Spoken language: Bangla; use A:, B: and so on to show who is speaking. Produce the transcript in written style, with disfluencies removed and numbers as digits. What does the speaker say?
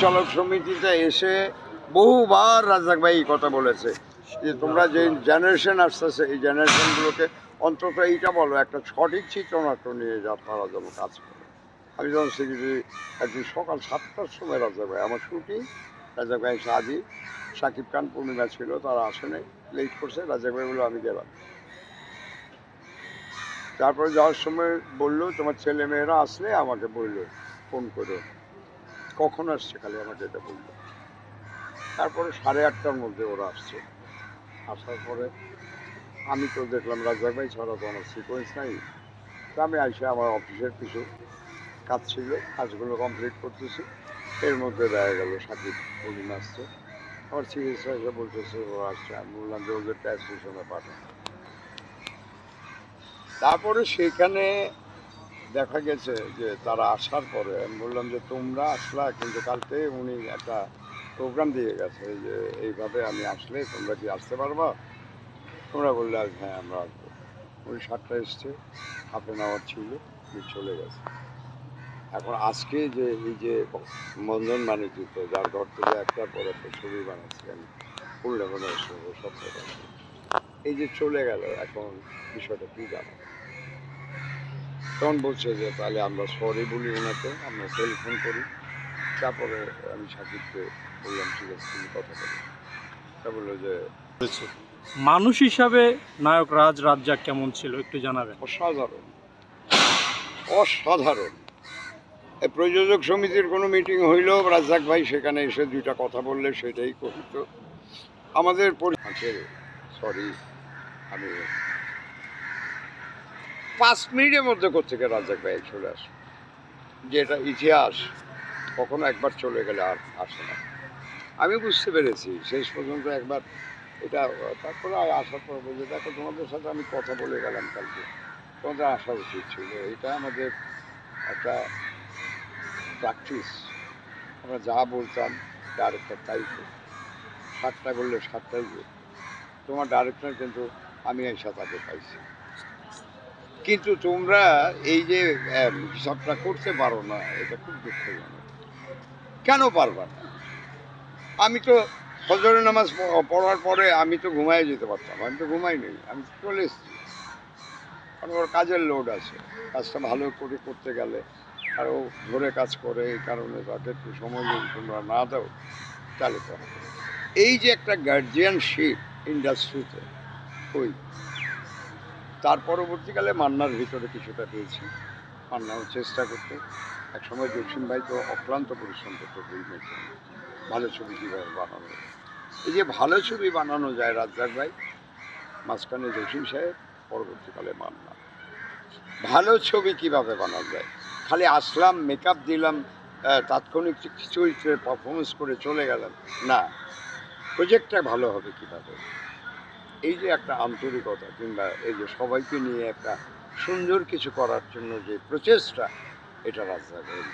A: পরিচালক সমিতিতে এসে বহুবার রাজ্জাক ভাই এই কথা বলেছে যে তোমরা যে জেনারেশন আসতেছে এই জেনারেশনগুলোকে অন্তত এইটা বলো একটা সঠিক চিত্রনাট্য নিয়ে যা তারা যেন কাজ করে। আমি যখন সেক্রেটারি একদিন সকাল 7টার সময় রাজ্জাক ভাই আমার শুটিং, রাজ্জাক ভাই সাজি শাকিব খান পূর্ণিমা ছিল, তারা আসে নাই, লেট করছে। রাজ্জাক ভাই বললো আমি গেলাম। তারপরে যাওয়ার সময় বললো তোমার ছেলে মেয়েরা আসলে আমাকে বললো ফোন করে, কখন আসছে খালি আমাকে এটা বললো। তারপরে 8:30টার মধ্যে ওরা আসছে। আসার পরে আমি তো দেখলাম রাজ্জাক ভাই ছাড়া তো আমার সিকোয়েন্স নাই। তো আমি আইসে আমার অফিসের কিছু কাজ ছিল, কাজগুলো কমপ্লিট করতেছি। এর মধ্যে দেখা গেল সাকিব পূর্ণিমা আসছে। আমার চিকিৎসা এসে বলতেছে ওরা আসছে। আমি বললাম যে ওদেরটা স্টেশনে পাঠান। তারপরে সেখানে দেখা গেছে যে তারা আসার পরে আমি বললাম যে তোমরা আসলা, কিন্তু কালকে উনি একটা প্রোগ্রাম দিয়ে গেছে যে এইভাবে আমি আসলে তোমরা কি আসতে পারবা? তোমরা বললে হ্যাঁ আমরা আসবো। উনি 7টায় এসছে, হাফ অ্যান আওয়ার ছিল, উনি চলে গেছে। এখন আজকে যে এই যে বন্ধন বাণিজ্যিত যার ঘর থেকে একটার পর একটা ছবি বানাচ্ছি আমি, পড়লে মনে হচ্ছে সব এই যে চলে গেল, এখন বিষয়টা কি জানো? তখন বলছে যে তাহলে আমরা সরি বলি ওনাকে, আমরা টেলিফোন করি। তারপরে আমি সাকিবকে বললাম ঠিক আছে তুমি কথা বলো। তা বললো যে
B: মানুষ হিসাবে নায়ক রাজ্জাক কেমন ছিল একটু জানাবেন।
A: অসাধারণ, অসাধারণ। এই প্রযোজক সমিতির কোনো মিটিং হইলেও রাজ্জাক ভাই সেখানে এসে দুইটা কথা বললে সেটাই কহিত। আমাদের সরি আমি 5 মিনিটের মধ্যে কোত্থেকে রাজ্জাক ভাই চলে আসে, যে এটা ইতিহাস, কখনো একবার চলে গেলে আর আসে না। আমি বুঝতে পেরেছি শেষ পর্যন্ত একবার এটা। তারপরে আসার পর বলছে দেখো তোমাদের সাথে আমি কথা বলে গেলাম কালকে, তোমাদের আসা উচিত ছিল। এটা আমাদের একটা প্র্যাকটিস, আমরা যা বলতাম ডাইরেক্টর তাই করত, 7টায় বললে 7টায় গিয়ে তোমার ডাইরেক্টর কিন্তু আমি এসে তাকে পাইছি, কিন্তু তোমরা এই যে হিসাবটা করতে পারো না, এটা খুব দুঃখজনক। কেন পারবা না? আমি তো ফজরের নামাজ পড়ার পরে আমি তো ঘুমায় যেতে পারতাম, আমি তো ঘুমাই নেই, আমি চলে এসেছি। কারণ ওর কাজের লোড আছে, কাজটা ভালো করে করতে গেলে আর ও ধরে কাজ করে, এই কারণে তাকে একটু সময় যদি তোমরা না দাও তাহলে তো হবে। এই যে একটা গার্জিয়ানশিপ ইন্ডাস্ট্রিতে, ওই তার পরবর্তীকালে মান্নার ভিতরে কিছুটা পেয়েছি। মান্নাও চেষ্টা করতো, একসময় জসিম ভাই তো অক্লান্ত পরিশ্রম করতো ফিল্মের জন্য ভালো ছবি কীভাবে বানানো যায়। এই যে ভালো ছবি বানানো যায় রাজ্জাক ভাই, মাঝখানে জসিম সাহেব, পরবর্তীকালে মান্না। ভালো ছবি কিভাবে বানানো যায়, খালি আসলাম মেকআপ দিলাম তাৎক্ষণিক চরিত্রের পারফরমেন্স করে চলে গেলাম না, প্রজেক্টটা ভালো হবে কীভাবে। এই যে একটা আন্তরিকতা কিংবা এই যে সবাইকে নিয়ে একটা সুন্দর কিছু করার জন্য যে প্রচেষ্টা, এটা রাজ্জাকের